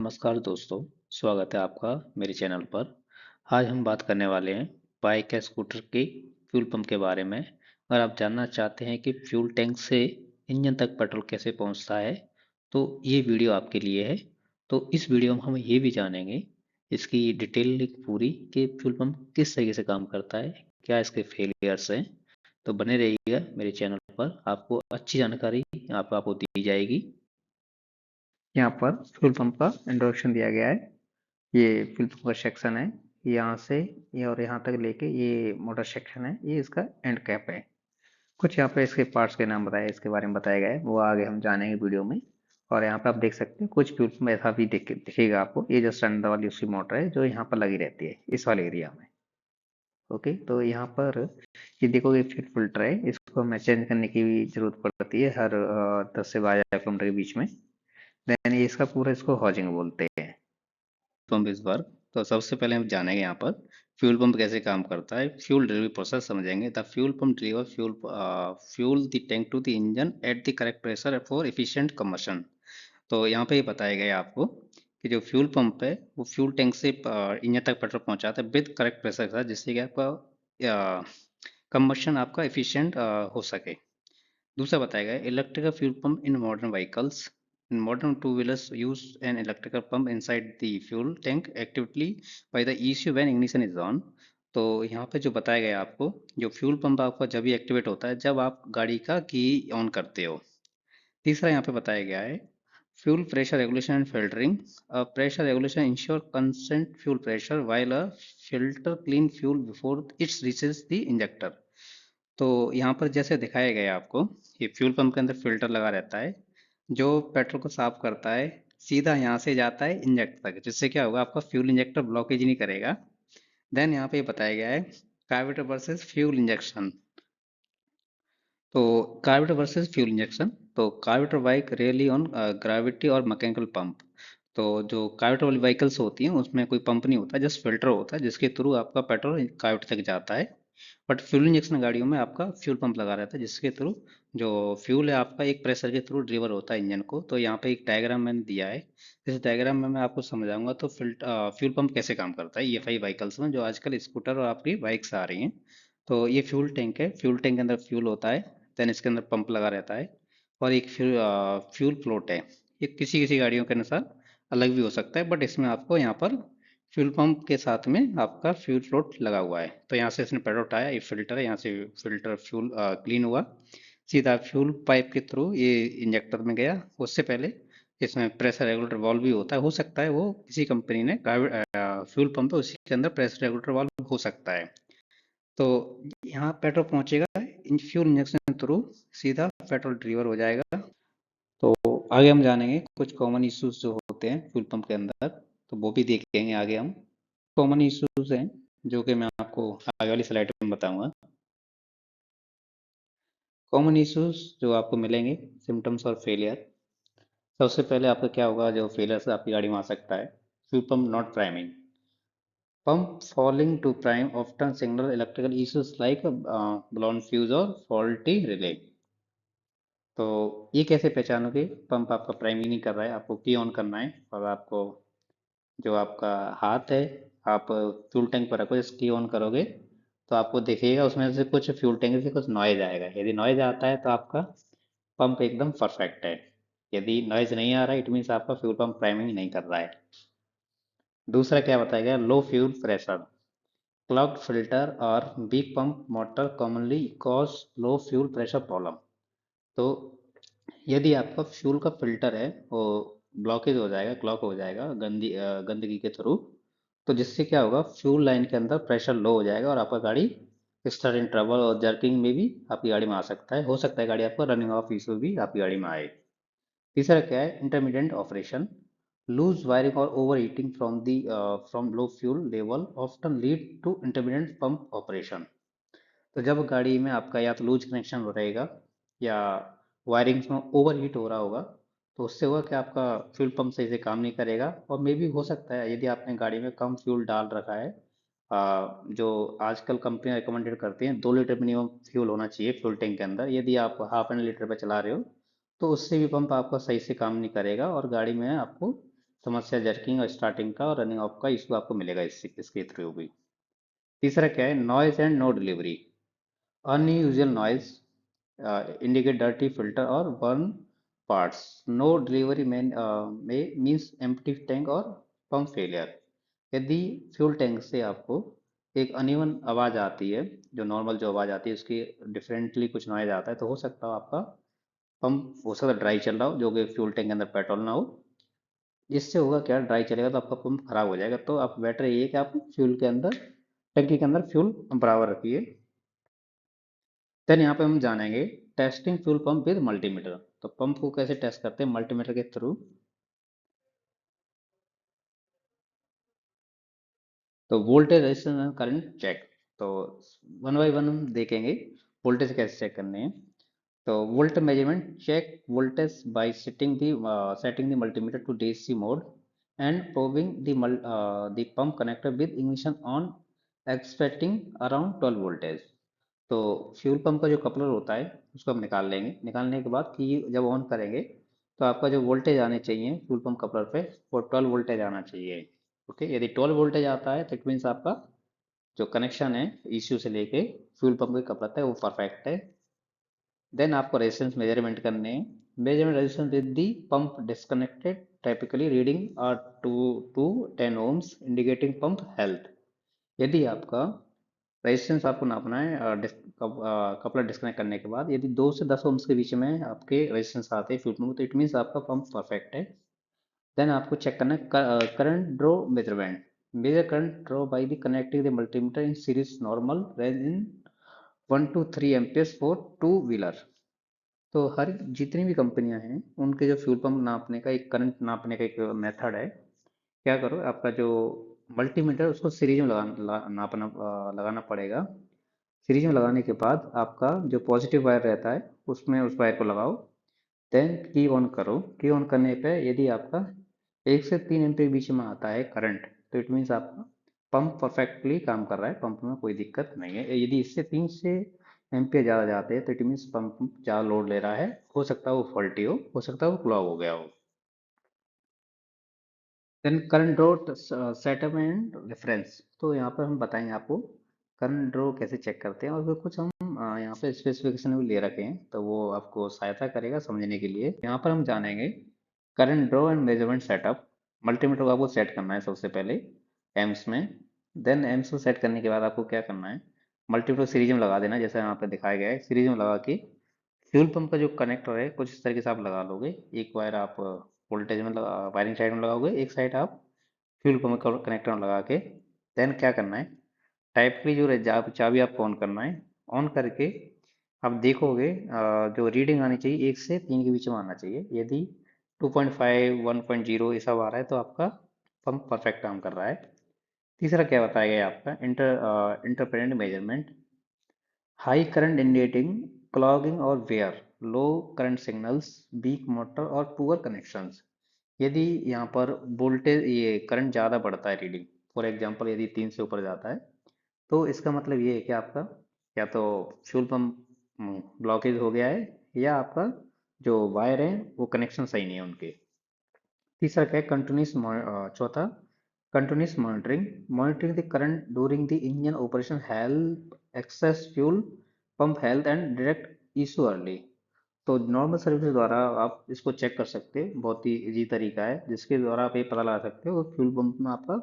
नमस्कार दोस्तों, स्वागत है आपका मेरे चैनल पर। आज हम बात करने वाले हैं बाइक या स्कूटर की फ्यूल पंप के बारे में। अगर आप जानना चाहते हैं कि फ्यूल टैंक से इंजन तक पेट्रोल कैसे पहुंचता है, तो ये वीडियो आपके लिए है। तो इस वीडियो में हम ये भी जानेंगे इसकी डिटेल पूरी कि फ्यूल पंप किस तरीके से काम करता है, क्या इसके फेलियर्स हैं। तो बने रहिएगा मेरे चैनल पर, आपको अच्छी जानकारी यहाँ पर आपको दी जाएगी। यहाँ पर फ्यूल पंप का इंट्रोडक्शन दिया गया है। ये फ्यूल पंप का सेक्शन है। यहाँ से ये और यहाँ तक लेके ये मोटर सेक्शन है, ये इसका एंड कैप है। कुछ यहाँ पे इसके पार्ट्स के नाम बताए, इसके बारे में बताया गया है, वो आगे हम जानेंगे वीडियो में। और यहाँ पे आप देख सकते हैं कुछ फ्यूल पंप ऐसा भी दिखेगा आपको। ये जो अंदर वाली उसकी मोटर है जो यहाँ पर लगी रहती है इस वाले एरिया में। ओके, तो यहाँ पर ये देखोगे फ्यूल फिल्टर है, इसको हमें चेंज करने की भी जरूरत पड़ती है हर 10 से 12 किलोमीटर के बीच में। देन ये इसका पूरा इसको हॉजिंग बोलते हैं। पंप इस बार, तो सबसे पहले हम जानेंगे यहाँ पर फ्यूल पंप कैसे काम करता है। फ्यूल डिलीवरी प्रोसेस समझेंगे। The fuel pump deliver fuel the tank to the engine at the correct pressure for efficient combustion. तो यहाँ पे ये बताया गया है आपको कि जो फ्यूल पंप है वो फ्यूल टैंक से इंजन तक पेट्रोल पहुंचाता है विद करेक्ट प्रेशर के साथ, जिससे कि आपका कंबशन आपका एफिशिएंट हो सके। दूसरा बताया गया electrical fuel pump in modern vehicles. In modern two-wheelers use an electrical pump inside the fuel tank actively by the ECU when ignition is on। तो यहाँ पे जो बताया गया है आपको, जो फ्यूल पंप आपका जब भी एक्टिवेट होता है जब आप गाड़ी का की ऑन करते हो। तीसरा यहाँ पे बताया गया है fuel pressure regulation and filtering. Pressure regulation ensure constant fuel pressure while a filter clean fuel before it reaches the injector। तो यहाँ पर जैसे दिखाया गया है आपको, ये फ्यूल पंप के अंदर फिल्टर लगा रहता है जो पेट्रोल को साफ करता है, सीधा यहाँ से जाता है इंजेक्टर तक, जिससे क्या होगा आपका फ्यूल इंजेक्टर ब्लॉकेज नहीं करेगा। देन यहाँ पे बताया गया है कार्बोरेटर वर्सेस फ्यूल इंजेक्शन। तो कार्बोरेटर वर्सेस फ्यूल इंजेक्शन, तो carburettor bike really on gravity और मैकेनिकल पंप। तो जो कार्बोरेटर वाली व्हीकल्स होती हैं उसमें कोई पंप नहीं होता, जस्ट फिल्टर होता है जिसके थ्रू आपका पेट्रोल कार्बोरेटर तक जाता है। बट फ्यूल इंजेक्शन गाड़ियों में आपका फ्यूल पंप लगा रहता है जिसके थ्रू जो फ्यूल है आपका एक प्रेशर के थ्रू डिलीवर होता है इंजन को। तो यहाँ पे एक डायग्राम मैंने दिया है, इस डायग्राम में मैं आपको समझाऊंगा। तो फ्यूल पंप कैसे काम करता है ईएफआई व्हीकल्स में, जो आजकल स्कूटर और आपकी बाइक्स आ रही हैं। तो ये फ्यूल टैंक है, फ्यूल टैंक के अंदर फ्यूल होता है, देन इसके अंदर पंप लगा रहता है। और एक फ्यूल फ्लोट है, ये किसी किसी गाड़ियों के अनुसार अलग भी हो सकता है, बट इसमें आपको यहाँ पर फ्यूल पंप के साथ में आपका फ्यूल फ्लोट लगा हुआ है। तो यहाँ से इसने पेट्रोल उठाया, ये फिल्टर है, यहाँ से फिल्टर फ्यूल क्लीन हुआ, सीधा फ्यूल पाइप के थ्रू ये इंजेक्टर में गया। उससे पहले इसमें प्रेशर रेगुलेटर वाल्व भी होता है, हो सकता है वो किसी कंपनी ने फ्यूल पंप है उसी के अंदर प्रेशर रेगुलेटर वाल्व हो सकता है। तो यहाँ पेट्रोल पहुंचेगा इन फ्यूल इंजेक्शन थ्रू, सीधा पेट्रोल डिलीवर हो जाएगा। तो आगे हम जानेंगे कुछ कॉमन इश्यूज जो होते हैं फ्यूल पंप के अंदर, तो वो भी देखेंगे आगे हम। कॉमन इश्यूज हैं जो कि मैं आपको आगे वाली स्लाइड में बताऊंगा। कॉमन इश्यूज जो आपको मिलेंगे, सिम्टम्स और फेलियर। सबसे पहले आपका क्या होगा, जो फेलियर से आपकी गाड़ी में आ सकता है, fuel pump not priming. Pump failing to prime often signal electrical issues like blown fuse और faulty relay। तो ये कैसे पहचानोगे पंप आपका प्राइम ही नहीं कर रहा है, आपको की ऑन करना है और आपको जो आपका हाथ है आप फ्यूल टैंक पर रखो, जैसे की ऑन करोगे तो आपको दिखेगा उसमें से कुछ फ्यूल टैंक से कुछ नॉइज आएगा। यदि नॉइज आता है तो आपका पंप एकदम परफेक्ट है। यदि नॉइज नहीं आ रहा है इट मीन्स आपका फ्यूल पंप प्राइमिंग नहीं कर रहा है। दूसरा क्या बताया गया, low fuel pressure. Clogged filter और weak pump motor commonly cause low fuel pressure problem. तो यदि आपका फ्यूल का फिल्टर है वो ब्लॉकेज हो जाएगा, क्लॉग हो जाएगा गंदगी के थ्रू, तो जिससे क्या होगा फ्यूल लाइन के अंदर प्रेशर लो हो जाएगा और आपका गाड़ी स्टार्ट इन ट्रबल और जर्किंग में भी आपकी गाड़ी में आ सकता है। हो सकता है गाड़ी आपका रनिंग ऑफ इशू भी आपकी गाड़ी में आए। तीसरा क्या है, इंटरमीडिएट ऑपरेशन। लूज वायरिंग और over heating from low fuel level often lead to intermediate pump operation. तो जब गाड़ी में आपका या तो लूज कनेक्शन रहेगा या वायरिंग में ओवर हीट हो रहा होगा, तो उससे होगा कि आपका फ्यूल पंप सही से काम नहीं करेगा। और मे भी हो सकता है यदि आपने गाड़ी में कम फ्यूल डाल रखा है, जो आजकल कंपनियां रिकमेंडेड करती हैं 2 लीटर मिनिमम फ्यूल होना चाहिए फ्यूल टैंक के अंदर, यदि आप ½ लीटर पे चला रहे हो तो उससे भी पंप आपका सही से काम नहीं करेगा और गाड़ी में आपको समस्या जर्किंग और स्टार्टिंग का और रनिंग ऑफ का इशू आपको मिलेगा इसके थ्रू भी। तीसरा क्या है, noise and no delivery. Unusual noise indicate dirty filter or burn parts. No delivery may means empty tank or pump failure. यदि फ्यूल टैंक से आपको एक अनइवन आवाज़ आती है, जो नॉर्मल जो आवाज़ आती है उसकी डिफरेंटली कुछ नॉइज आता है, तो हो सकता हो आपका पंप हो सकता है ड्राई चल रहा हो, जो कि फ्यूल टैंक के अंदर पेट्रोल ना हो। इससे होगा क्या, ड्राई चलेगा तो आपका पंप खराब हो जाएगा। तो आप बेटर ये है कि आप फ्यूल के अंदर, टंकी के अंदर फ्यूल बराबर रखिए। देन यहाँ पे हम जानेंगे testing fuel pump with multimeter. तो पंप को कैसे टेस्ट करते हैं मल्टीमीटर के थ्रू। तो voltage resistance and current check. तो वन बाई वन हम देखेंगे वोल्टेज कैसे चेक करने हैं। तो volt measurement check voltage by setting the multimeter to DC mode and probing the pump connector with ignition on expecting around 12 voltage। तो fuel pump का जो कपलर होता है उसको हम निकाल लेंगे। निकालने के बाद कि जब ऑन करेंगे तो आपका जो वोल्टेज आने चाहिए फ्यूल पंप कपलर पे वो 12 वोल्टेज आना चाहिए। ओके, यदि 12 वोल्टेज आता है तो इट मीन्स आपका जो कनेक्शन है ECU से लेके फ्यूल पंप के कपलर तक वो परफेक्ट है। देन आपको रेजिस्टेंस मेजरमेंट करने हैं। Measurement resistance with the pump disconnected typically reading are 2 two 10 ohms indicating pump health. यदि आपका रेजिस्टेंस आपको नापना है कपलर डिस्कनेक्ट करने के बाद, यदि 2 से 10 ohms के बीच में आपके रेजिस्टेंस आते हैं फ्यूल पंप, तो इट मीन्स आपका पंप परफेक्ट है। देन आपको चेक करना है current draw measurement. Measure current draw by the connecting the multimeter in series normal range in 1 to 3 amperes for two wheeler. तो हर जितनी भी कंपनियां हैं उनके जो फ्यूल पंप नापने का एक करंट नापने का एक मेथड है। क्या करो, आपका जो मल्टीमीटर उसको सीरीज में लगाना पड़ेगा। सीरीज में लगाने के बाद आपका जो पॉजिटिव वायर रहता है उसमें उस वायर को लगाओ। देन की ऑन करो। की ऑन करने पे यदि आपका 1 से 3 एम्पीयर के बीच में आता है करंट, तो इट मीन्स आपका पंप परफेक्टली काम कर रहा है, पंप में कोई दिक्कत नहीं है। यदि इससे 3 से एम्पीयर ज़्यादा जाते हैं तो इट मीन्स पंप ज़्यादा लोड ले रहा है। हो सकता है वो फॉल्टी हो सकता है वो क्लॉग हो गया हो। Then current draw setup and reference. तो यहाँ पर हम बताएंगे आपको करंट ड्रॉ कैसे चेक करते हैं, और फिर कुछ हम यहाँ पे स्पेसिफिकेशन भी ले रखे हैं तो वो आपको सहायता करेगा समझने के लिए। यहाँ पर हम जानेंगे current draw and measurement setup. Multimeter को आपको सेट करना है सबसे पहले एम्स में। देन एम्स को सेट करने के बाद आपको क्या करना है, मल्टीमीटर सीरीज में लगा देना जैसा यहाँ पे दिखाया गया है। सीरीज में लगा के फ्यूल पंप का जो कनेक्टर है कुछ इस तरीके से आप लगा लोगे। एक वायर आप वोल्टेज में लगा वायरिंग साइड में लगाओगे, एक साइड आप फ्यूल पंप कनेक्टर में लगा के। देन क्या करना है, टाइप की जो चाबी आपको ऑन करना है। ऑन करके आप देखोगे जो रीडिंग आनी चाहिए 1 से 3 के बीच में आना चाहिए। यदि 2.5 1.0 ऐसा आ रहा है तो आपका पंप परफेक्ट काम कर रहा है। तीसरा क्या बताया गया है आपका इंटरपेरेंट measurement. High current indicating clogging और wear, low current signals, weak motor और पुअर कनेक्शंस। यदि यहाँ पर वोल्टेज ये करंट ज़्यादा बढ़ता है रीडिंग, फॉर एग्जांपल यदि 3 से ऊपर जाता है, तो इसका मतलब ये है कि आपका या तो फ्यूल पंप ब्लॉकेज हो गया है या आपका जो वायर है वो कनेक्शन सही नहीं है उनके। तीसरा क्या है, चौथा continuous monitoring. Monitoring the current during the engine operation help access fuel pump health and direct issue early. तो नॉर्मल सर्विस द्वारा आप इसको चेक कर सकते हैं, बहुत ही इजी तरीका है जिसके द्वारा आप ये पता लगा सकते हो फ्यूल पंप में आपका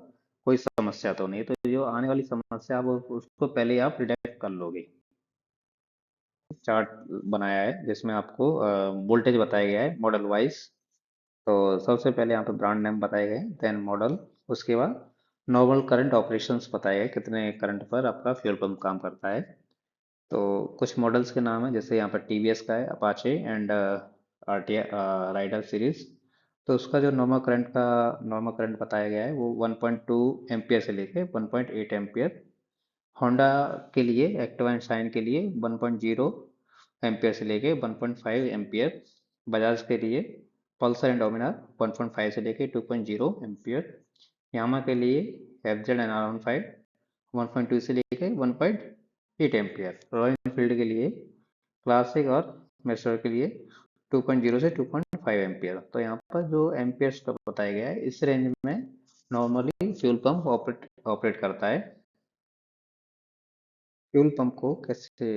कोई समस्या तो नहीं है। तो जो आने वाली समस्या आप उसको पहले ही आप डिटेक्ट कर लोगे। चार्ट बनाया है जिसमें आपको वोल्टेज बताया गया है मॉडल वाइज। तो सबसे पहले यहाँ पे ब्रांड नेम बताए गए, देन मॉडल, उसके बाद नॉर्मल करंट ऑपरेशंस बताए गए कितने करंट पर आपका फ्यूल पंप काम करता है। तो कुछ मॉडल्स के नाम है जैसे यहाँ पर TVS का है Apache and RTI Raider series. तो उसका जो नॉर्मल करंट बताया गया है वो 1.2 एम्पियर से लेके 1.8 एम्पियर। होंडा के लिए एक्टिवा एंड शाइन के लिए 1.0 एम्पियर से लेके 1.5 एम्पियर। बजाज के लिए पल्सर एंड डोमिनार 1.5 से लेके 2.0 एम्पियर। यामा के लिए FZ एंड R15 1.2 से लेके 1.8 एम्पियर। रॉयल एनफील्ड के लिए क्लासिक और मेस्टर के लिए 2.0 से 2.5 5 एम्पियर। तो यहाँ पर जो एम्पियर्स का बताया गया है इस रेंज में नॉर्मली फ्यूल पंप ऑपरेट करता है। फ्यूल पंप को कैसे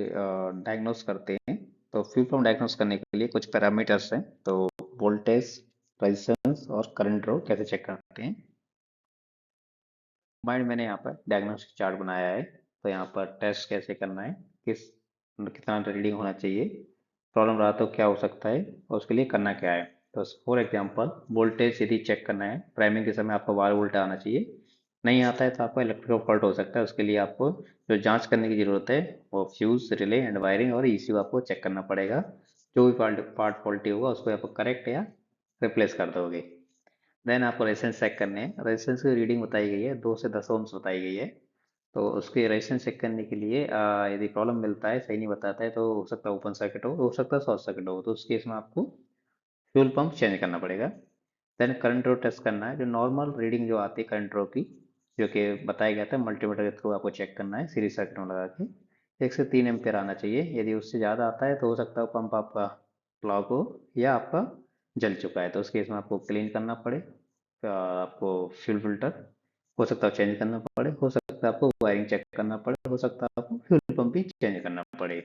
डायग्नोस करते हैं? तो फ्यूल पंप डायग्नोस करने के लिए कुछ पैरामीटर्स हैं। तो वोल्टेज, रेजिस्टेंस और करंट ड्रॉ कैसे चेक करते हैं? माइंड मैंने यहाँ पर डायग्नोस्टिक चार्ट बनाया है। तो यहाँ पर टेस्ट कैसे करना है, कितना रीडिंग होना चाहिए, प्रॉब्लम रहा तो क्या हो सकता है और उसके लिए करना क्या है। तो फॉर एग्जांपल वोल्टेज यदि चेक करना है, प्राइमरी के समय आपको 12 वोल्ट आना चाहिए। नहीं आता है तो आपका इलेक्ट्रिकल फॉल्ट हो सकता है। उसके लिए आपको जो जांच करने की ज़रूरत है वो फ्यूज, रिले एंड वायरिंग और ईसीयू आपको चेक करना पड़ेगा। जो भी पार्ट फॉल्टी होगा उसको आप करेक्ट या रिप्लेस कर दोगे। देन आपको रेजिस्टेंस चेक करने हैं। रेजिस्टेंस की रीडिंग बताई गई है, 2 से 10 ओम्स बताई गई है। तो उसके रेजिस्टेंस चेक करने के लिए यदि प्रॉब्लम मिलता है, सही नहीं बताता है, तो हो सकता है ओपन सर्किट हो सकता है शॉर्ट सर्किट हो, तो उस केस में आपको फ्यूल पंप चेंज करना पड़ेगा। देन करंट ड्रॉ टेस्ट करना है। जो नॉर्मल रीडिंग जो आती है करंट ड्रॉ की, जो कि बताया गया था मल्टीमीटर के थ्रू आपको चेक करना है सीरीज सर्किट में लगा के, 1 से 3 एम्पियर आना चाहिए। यदि उससे ज़्यादा आता है तो हो सकता है पंप आपका क्लॉग हो या आपका जल चुका है। तो उस केस में आपको क्लीन करना पड़े, आपको फ्यूल फिल्टर हो सकता है चेंज करना पड़े, हो सकता है आपको वायरिंग चेक करना पड़े, हो सकता है आपको फ्यूल पंप भी चेंज करना पड़े।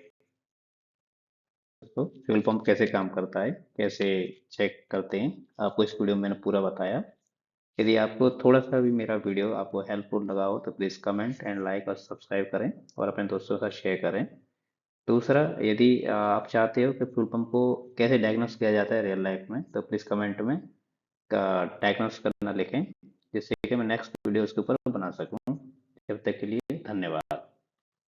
तो फ्यूल पंप कैसे काम करता है, कैसे चेक करते हैं, आपको इस वीडियो में मैंने पूरा बताया। यदि आपको थोड़ा सा भी मेरा वीडियो आपको हेल्पफुल लगा हो तो प्लीज़ कमेंट एंड लाइक और सब्सक्राइब करें और अपने दोस्तों के साथ शेयर करें। दूसरा, यदि आप चाहते हो कि फ्यूल पंप को कैसे डायग्नोस किया जाता है रियल लाइफ में, तो प्लीज़ कमेंट में डायग्नोस करना लिखें, जिससे कि मैं नेक्स्ट वीडियो उसके ऊपर बना सकूं। जब तक के लिए धन्यवाद।